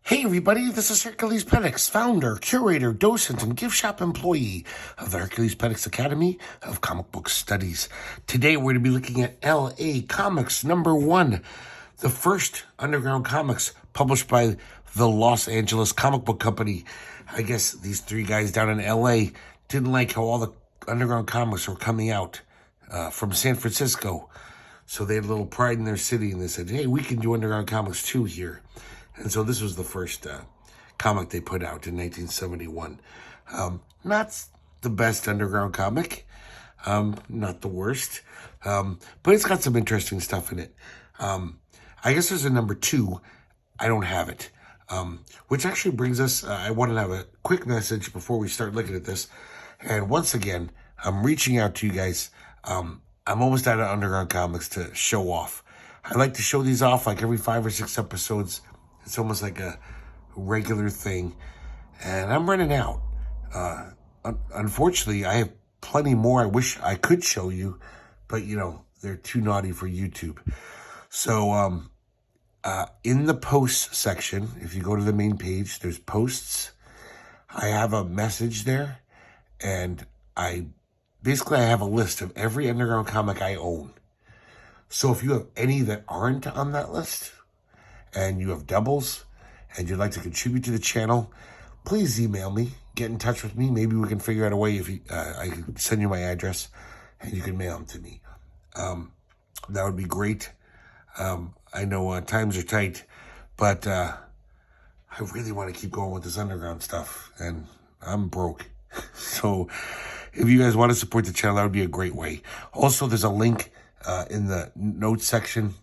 Hey everybody, this is herculespetix, founder, curator, docent, and gift shop employee of the herculespetix Academy of Comic Book Studies. Today we're going to be looking at L.A. Comics #1, the first underground comics published by the Los Angeles Comic Book Company. I guess these three guys down in L.A. didn't like how all the underground comics were coming out from San Francisco. So they had a little pride in their city, and they said, hey, we can do underground comics too here. And so this was the first comic they put out in 1971. Not the best underground comic, not the worst, but it's got some interesting stuff in it. I guess there's a #2. I don't have it, which actually brings us, I wanted to have a quick message before we start looking at this. And once again, I'm reaching out to you guys. I'm almost out of underground comics to show off. I like to show these off like every 5 or 6 episodes. It's almost like a regular thing, and I'm running out. Unfortunately, I have plenty more I wish I could show you, but, you know, they're too naughty for YouTube. So in the posts section, if you go to the main page, there's posts. I have a message there, and I have a list of every underground comic I own. So if you have any that aren't on that list, and you have doubles, and you'd like to contribute to the channel, please email me, get in touch with me. Maybe we can figure out a way if I can send you my address, and you can mail them to me. That would be great. I know times are tight, but I really want to keep going with this underground stuff, and I'm broke. So if you guys want to support the channel, that would be a great way. Also, there's a link in the notes section.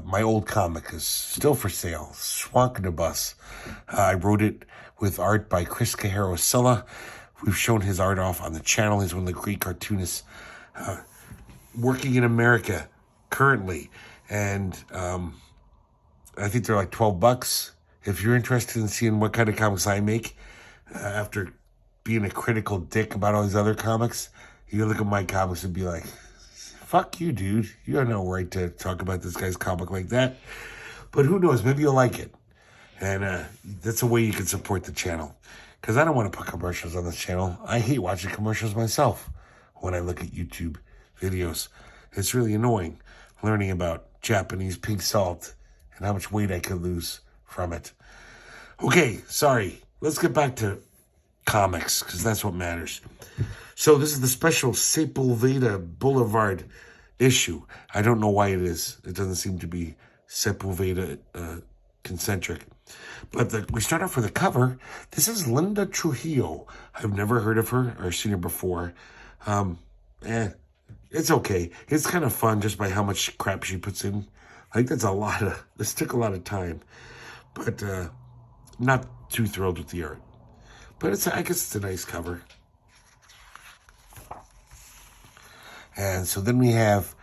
My old comic is still for sale, Swank the Bus. I wrote it with art by Chris Cajero Cilla. We've shown his art off on the channel. He's one of the great cartoonists working in America currently. And I think they're like $12. If you're interested in seeing what kind of comics I make, after being a critical dick about all these other comics, you look at my comics and be like, fuck you, dude. You have no right to talk about this guy's comic like that. But who knows? Maybe you'll like it. And that's a way you can support the channel. Because I don't want to put commercials on this channel. I hate watching commercials myself when I look at YouTube videos. It's really annoying learning about Japanese pink salt and how much weight I could lose from it. Okay, sorry. Let's get back to comics, because that's what matters. So this is the special Sepulveda Boulevard issue. I don't know why it is. It doesn't seem to be Sepulveda concentric. But we start off with a cover. This is Linda Trujillo. I've never heard of her or seen her before. It's okay. It's kind of fun just by how much crap she puts in. I think that's a lot of, this took a lot of time. But not too thrilled with the art. But I guess it's a nice cover. And so then we have,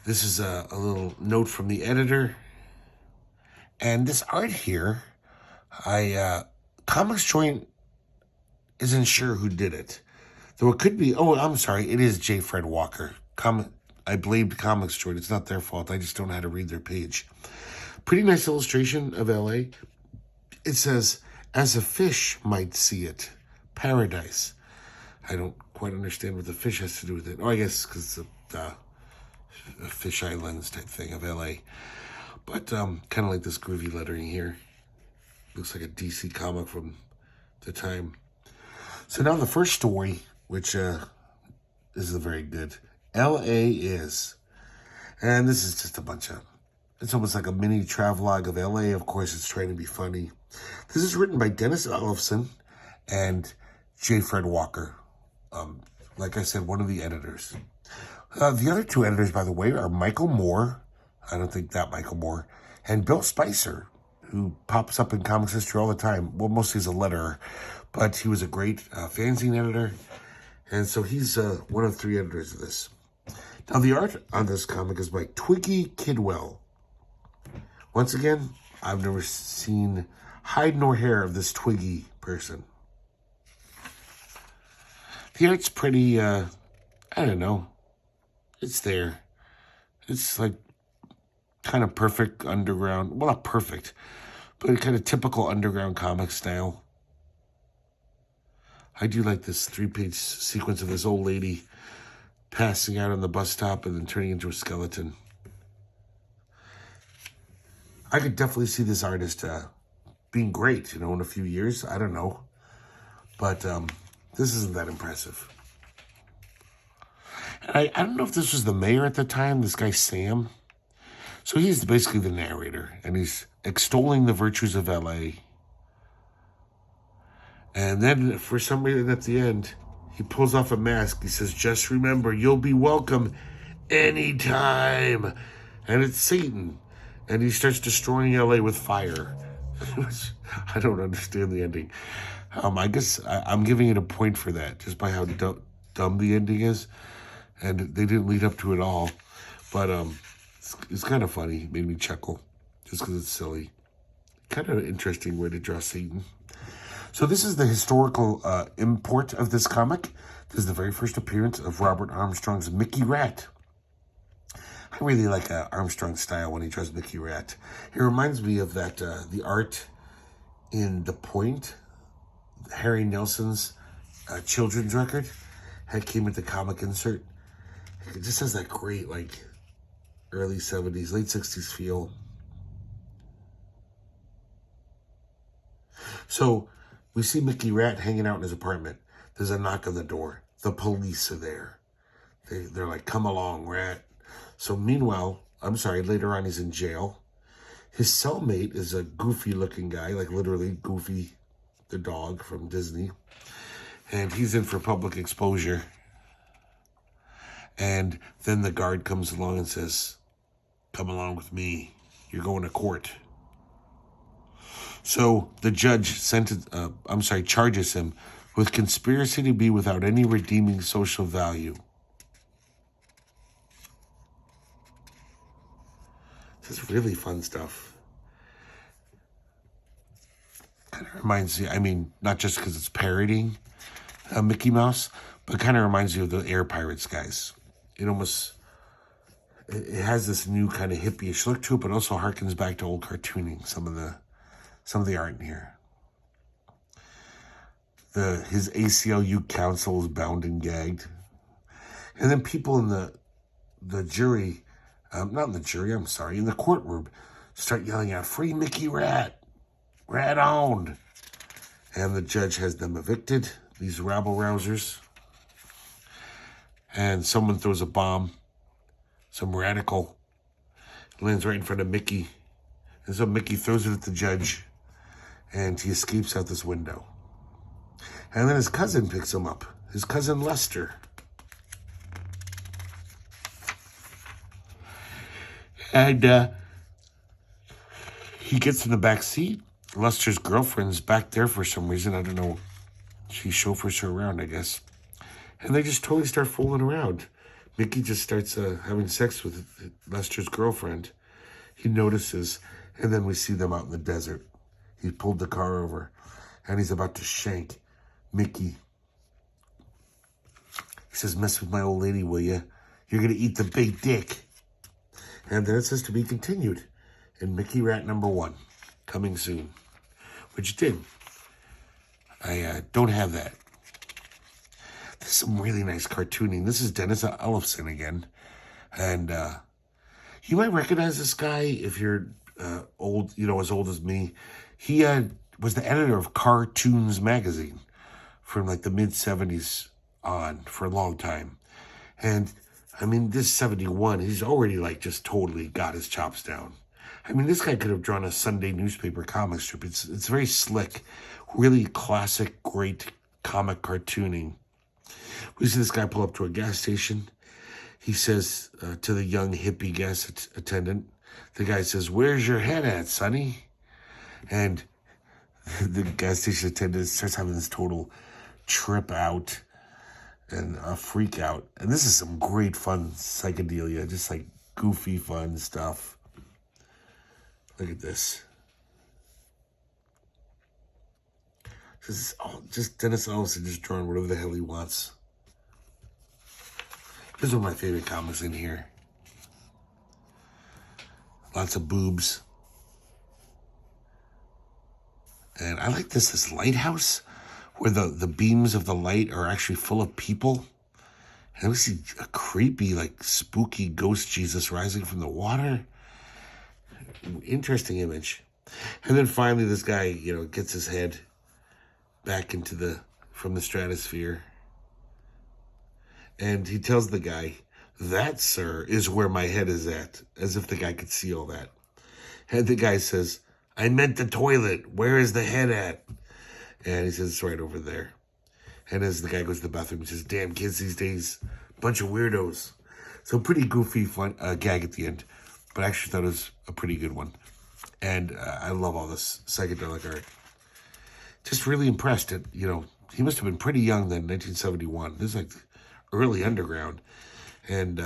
this is a little note from the editor. And this art here, Comics Joint isn't sure who did it. Though it could be, oh, I'm sorry, it is J. Fred Walker. I blamed Comics Joint. It's not their fault. I just don't know how to read their page. Pretty nice illustration of L.A. It says, as a fish might see it, paradise. I don't quite understand what the fish has to do with it. Oh, I guess because it's a fisheye lens type thing of L.A. But kind of like this groovy lettering here. Looks like a DC comic from the time. So now the first story, which is very good. L.A. is. And this is just a bunch of, it's almost like a mini travelogue of L.A. Of course, it's trying to be funny. This is written by Dennis Ellefson and J. Fred Walker. Like I said, one of the editors. The other 2 editors, by the way, are Michael Moore. I don't think that Michael Moore. And Bill Spicer, who pops up in comics history all the time. Well, mostly as a letterer. But he was a great fanzine editor. And so he's one of 3 editors of this. Now, the art on this comic is by Twiggy Kidwell. Once again, I've never seen hide nor hair of this Twiggy person. The art's pretty, I don't know. It's there. It's like kind of perfect underground, well, not perfect, but kind of typical underground comic style. I do like this 3-page sequence of this old lady passing out on the bus stop and then turning into a skeleton. I could definitely see this artist being great, in a few years. I don't know. But this isn't that impressive. And I don't know if this was the mayor at the time, this guy Sam. So he's basically the narrator, and he's extolling the virtues of L.A. And then, for some reason at the end, he pulls off a mask. He says, "Just remember, you'll be welcome anytime." And it's Satan. And he starts destroying L.A. with fire. I don't understand the ending. I guess I'm giving it a point for that, just by how dumb the ending is. And they didn't lead up to it all. But it's kind of funny. It made me chuckle, just because it's silly. Kind of an interesting way to draw Satan. So this is the historical import of this comic. This is the very first appearance of Robert Armstrong's Mickey Rat. I really like Armstrong's style when he draws Mickey Rat. It reminds me of that the art in The Point, Harry Nelson's children's record. That came with the comic insert. It just has that great, early 70s, late 60s feel. So we see Mickey Rat hanging out in his apartment. There's a knock on the door. The police are there. They're like, "Come along, Rat." So meanwhile, later on he's in jail. His cellmate is a goofy-looking guy, literally Goofy the dog from Disney. And he's in for public exposure. And then the guard comes along and says, "Come along with me. You're going to court." So the judge charges him with conspiracy to be without any redeeming social value. This is really fun stuff. Kind of reminds me, not just because it's parodying Mickey Mouse, but kind of reminds you of the Air Pirates guys. It has this new kind of hippie-ish look to it, but also harkens back to old cartooning, some of the art in here. His ACLU counsel is bound and gagged. And then people in the jury, not in the jury, in the courtroom, start yelling out, "Free Mickey Rat! Rat owned!" And the judge has them evicted, these rabble-rousers. And someone throws a bomb, some radical, lands right in front of Mickey. And so Mickey throws it at the judge, and he escapes out this window. And then his cousin picks him up, his cousin Lester. And he gets in the back seat. Lester's girlfriend's back there for some reason. I don't know. She chauffeurs her around, I guess. And they just totally start fooling around. Mickey just starts having sex with Lester's girlfriend. He notices, and then we see them out in the desert. He pulled the car over, and he's about to shank Mickey. He says, "Mess with my old lady, will you? You're going to eat the big dick." And then it says to be continued. And Mickey Rat #1, coming soon. Which did. I don't have that. There's some really nice cartooning. This is Dennis Ellefson again. And you might recognize this guy if you're old, as old as me. He was the editor of Cartoons magazine from the mid-70s on for a long time. And this 71, he's already just totally got his chops down. This guy could have drawn a Sunday newspaper comic strip. It's very slick, really classic, great comic cartooning. We see this guy pull up to a gas station. He says to the young hippie gas attendant, the guy says, "Where's your head at, sonny?" And the gas station attendant starts having this total trip out and a freak out. And this is some great fun psychedelia, just goofy fun stuff. Look at this. This is just Dennis Ellefson just drawing whatever the hell he wants. This is one of my favorite comics in here. Lots of boobs. And I like this lighthouse where the beams of the light are actually full of people. And we see a creepy, like, spooky ghost Jesus rising from the water. Interesting image. And then finally this guy, gets his head back from the stratosphere. And he tells the guy, "That, sir, is where my head is at," as if the guy could see all that. And the guy says, "I meant the toilet. Where is the head at?" And he says, "It's right over there." And as the guy goes to the bathroom, he says, "Damn kids these days, bunch of weirdos." So pretty goofy, fun gag at the end, but I actually thought it was a pretty good one. And I love all this psychedelic art. Just really impressed at, he must have been pretty young then, 1971. This is like early underground. And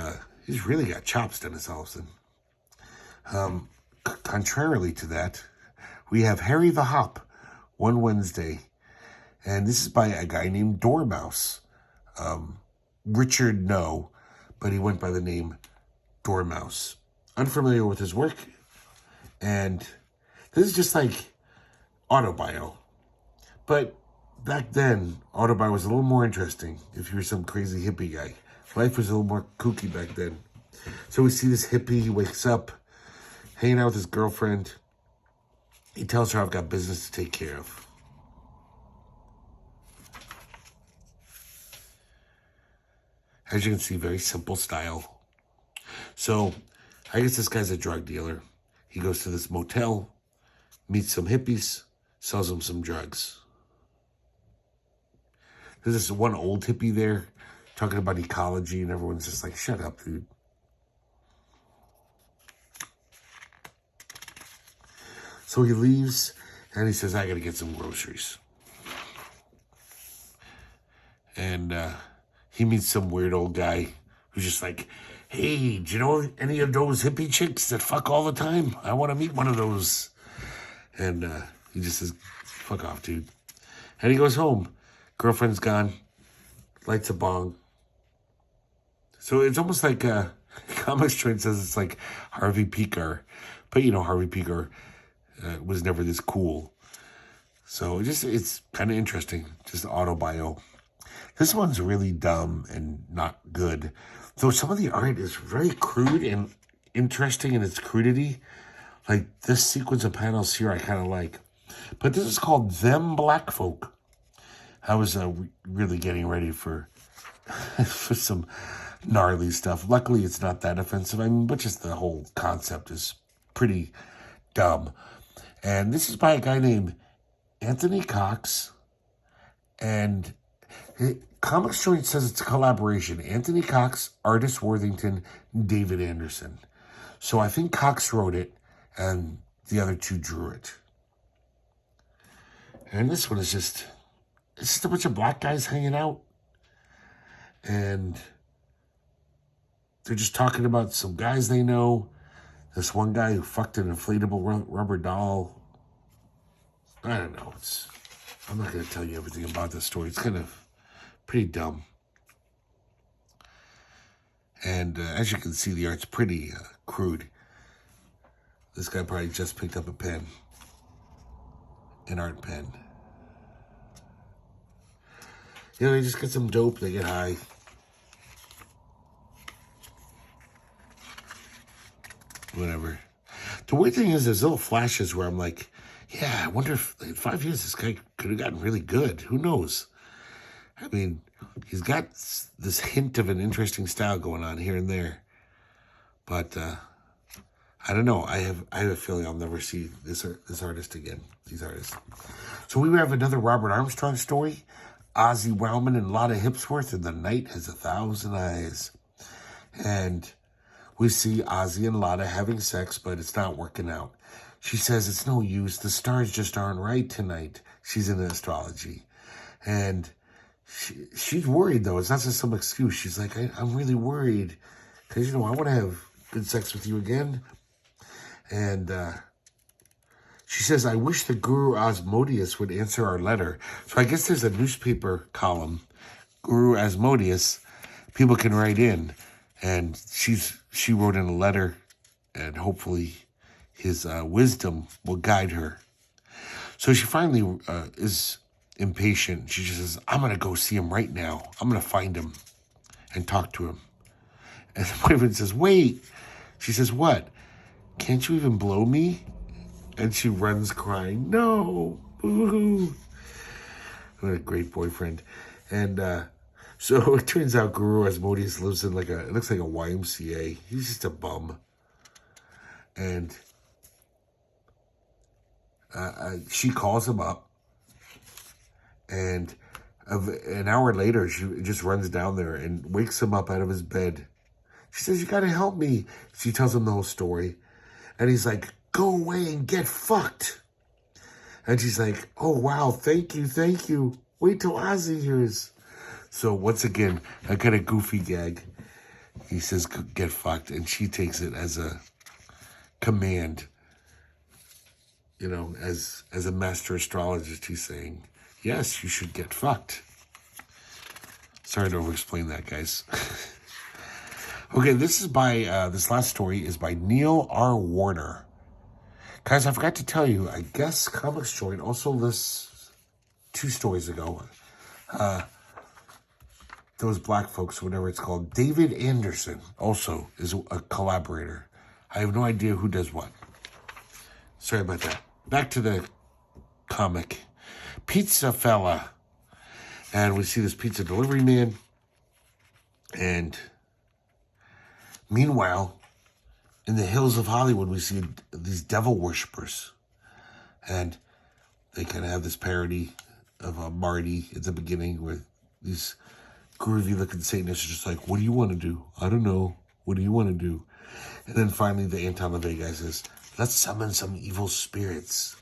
he's really got chops, Dennis Ellefson. Contrarily to that, we have Harry the Hop, One Wednesday. And this is by a guy named Dormouse. Richard, no, but he went by the name Dormouse. Unfamiliar with his work. And this is just like autobio. But back then, autobio was a little more interesting if you were some crazy hippie guy. Life was a little more kooky back then. So we see this hippie, he wakes up, hanging out with his girlfriend. He tells her, "I've got business to take care of." As you can see, very simple style. So I guess this guy's a drug dealer. He goes to this motel, meets some hippies, sells them some drugs. There's this one old hippie there talking about ecology, and everyone's just like, "Shut up, dude." So he leaves, and he says, "I gotta get some groceries." And he meets some weird old guy who's just like, "Hey, do you know any of those hippie chicks that fuck all the time? I want to meet one of those." And he just says, "Fuck off, dude." And he goes home. Girlfriend's gone. Lights a bong. So it's almost like Comics Trade says it's like Harvey Pekar. But Harvey Pekar was never this cool. So it's kind of interesting. Just autobio. This one's really dumb and not good. Though some of the art is very crude and interesting in its crudity. Like this sequence of panels here I kind of like. But this is called Them Black Folk. I was really getting ready for for some gnarly stuff. Luckily, it's not that offensive. But just the whole concept is pretty dumb. And this is by a guy named Anthony Cox. And Comics Joint says it's a collaboration. Anthony Cox, Artist Worthington, David Anderson. So I think Cox wrote it, and the other two drew it. And this one is it's just a bunch of black guys hanging out. And they're just talking about some guys they know. This one guy who fucked an inflatable rubber doll. I don't know. I'm not going to tell you everything about this story. It's kind of pretty dumb. And as you can see, the art's pretty crude. This guy probably just picked up a pen. An art pen. They just get some dope, they get high. Whatever. The weird thing is there's little flashes where I'm like, yeah, I wonder if in 5 years this guy could have gotten really good. Who knows? I mean, he's got this hint of an interesting style going on here and there. But I don't know. I have a feeling I'll never see this artist again, these artists. So we have another Robert Armstrong story. Ozzy Wellman and Lotta Hipsworth in The Night Has a Thousand Eyes. And we see Ozzy and Lotta having sex, but it's not working out. She says it's no use. The stars just aren't right tonight. She's into astrology. And she's worried, though. It's not just some excuse. She's like, I'm really worried. Because, I want to have good sex with you again. And she says, I wish the Guru Asmodeus would answer our letter. So I guess there's a newspaper column, Guru Asmodeus. People can write in. And she wrote in a letter. And hopefully his wisdom will guide her. So she finally is impatient. She just says, I'm going to go see him right now. I'm going to find him and talk to him. And the boyfriend says, wait. She says, what? Can't you even blow me? And she runs crying, no, boo-hoo. What a great boyfriend. And so it turns out Guru Asmodeus lives in it looks like a YMCA. He's just a bum. And she calls him up. And an hour later, she just runs down there and wakes him up out of his bed. She says, you got to help me. She tells him the whole story. And he's like, go away and get fucked. And she's like, oh, wow, thank you. Wait till Ozzy hears. So once again, I got a goofy gag. He says, get fucked. And she takes it as a command. You know, as a master astrologist, he's saying, yes, you should get fucked. Sorry to over-explain that, guys. Okay, this last story is by Neil R. Warner. Guys, I forgot to tell you, I guess Comics Joint also lists 2 stories ago. Those black folks, whatever it's called. David Anderson also is a collaborator. I have no idea who does what. Sorry about that. Back to the comic. Pizza Fella. And we see this pizza delivery man. And meanwhile, in the hills of Hollywood, we see these devil worshippers. And they kind of have this parody of Marty at the beginning where these groovy-looking Satanists are just like, what do you want to do? I don't know. What do you want to do? And then finally the Anton LaVey guy says, let's summon some evil spirits.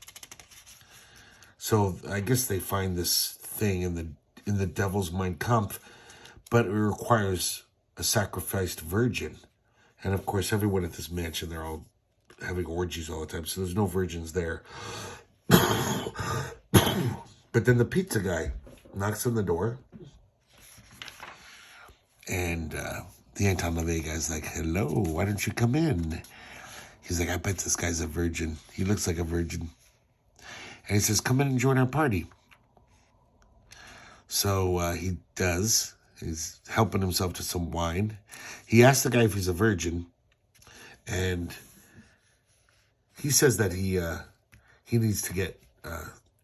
So I guess they find this thing in the devil's Mein Kampf, but it requires a sacrificed virgin. And of course, everyone at this mansion, they're all having orgies all the time, so there's no virgins there. But then the pizza guy knocks on the door, and the Anton LaVey guy's like, hello, why don't you come in? He's like, I bet this guy's a virgin. He looks like a virgin. And he says, come in and join our party. So he does. He's helping himself to some wine. He asks the guy if he's a virgin. And he says that he needs to get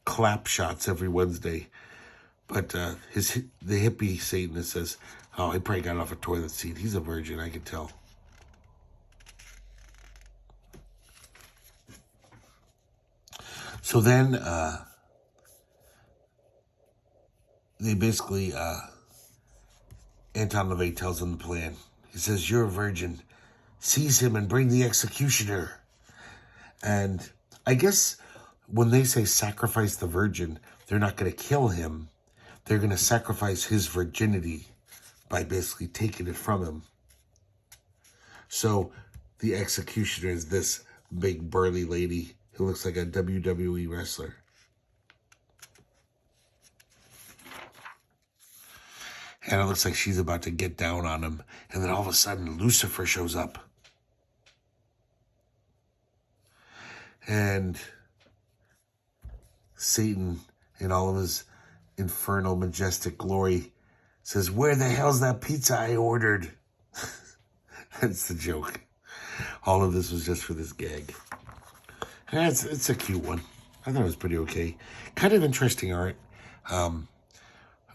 clap shots every Wednesday. But the hippie Satanist says, oh, he probably got off a toilet seat. He's a virgin, I can tell. So then they basically, Anton LaVey tells him the plan. He says, you're a virgin. Seize him and bring the executioner. And I guess when they say sacrifice the virgin, they're not going to kill him. They're going to sacrifice his virginity by basically taking it from him. So the executioner is this big burly lady who looks like a WWE wrestler. And it looks like she's about to get down on him. And then all of a sudden, Lucifer shows up. And Satan, in all of his infernal, majestic glory, says, where the hell's that pizza I ordered? That's the joke. All of this was just for this gag. And it's a cute one. I thought it was pretty okay. Kind of interesting art.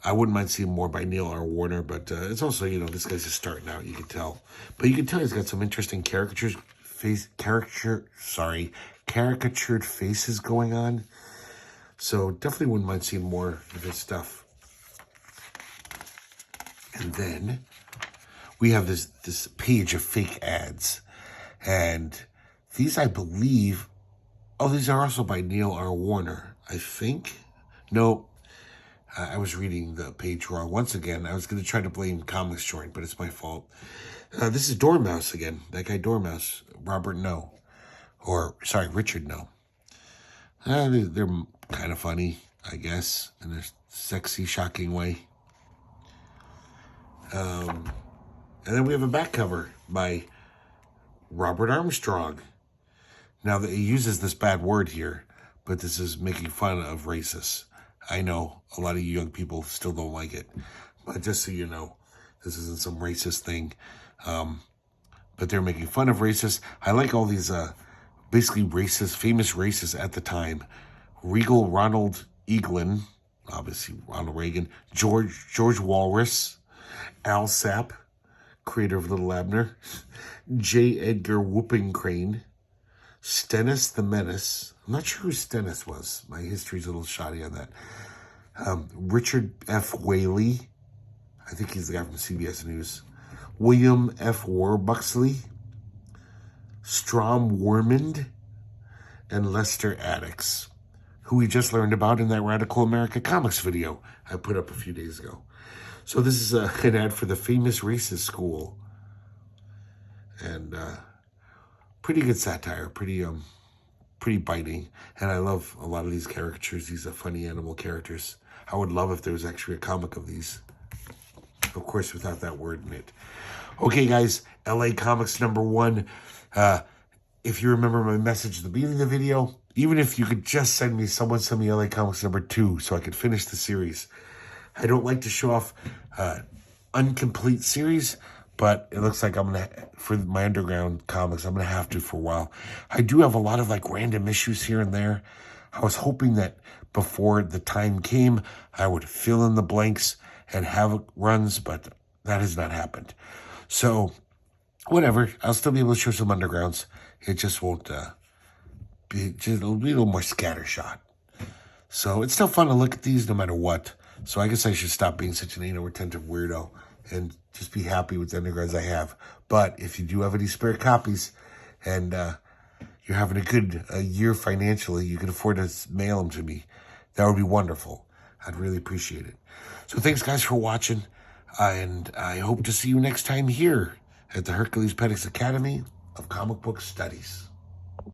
I wouldn't mind seeing more by Neil R. Warner, but it's also, this guy's just starting out, you can tell. But you can tell he's got some interesting caricatured faces going on. So definitely wouldn't mind seeing more of his stuff. And then we have this page of fake ads. And these, I believe, these are also by Neil R. Warner, I think. No, I was reading the page wrong. Once again, I was going to try to blame Comics Joint, but it's my fault. This is Dormouse again. That guy Dormouse, Robert No. Richard No. They're kind of funny, I guess, in a sexy, shocking way. And then we have a back cover by Robert Armstrong. Now, it uses this bad word here, but this is making fun of racists. I know a lot of you young people still don't like it, but just so you know, this isn't some racist thing. But they're making fun of racists. I like all these basically racist, famous racists at the time. Regal Ronald Eaglin, obviously Ronald Reagan, George Walrus, Al Sapp, creator of Little Abner, J. Edgar Whooping Crane, Stennis the Menace. I'm not sure who Stennis was. My history's a little shoddy on that. Richard F. Whaley. I think he's the guy from CBS News. William F. Warbuxley. Strom Wormond. And Lester Addicks, who we just learned about in that Radical America Comics video I put up a few days ago. So this is an ad for the famous racist school. And pretty good satire, pretty biting. And I love a lot of these caricatures. These are funny animal characters. I would love if there was actually a comic of these. Of course, without that word in it. Okay, guys, LA Comics #1. If you remember my message at the beginning of the video, even if you could just send me LA Comics #2 so I could finish the series. I don't like to show off incomplete series, but it looks like I'm going to, for my underground comics, I'm going to have to for a while. I do have a lot of like random issues here and there. I was hoping that before the time came, I would fill in the blanks and have runs, but that has not happened. So, whatever, I'll still be able to show some undergrounds. It just won't it'll be a little more scattershot. So it's still fun to look at these no matter what. So I guess I should stop being such an anal retentive weirdo and just be happy with the undergrounds I have. But if you do have any spare copies and you're having a good year financially, you can afford to mail them to me. That would be wonderful. I'd really appreciate it. So thanks, guys, for watching. And I hope to see you next time here at the Herculespetix Academy of Comic Book Studies.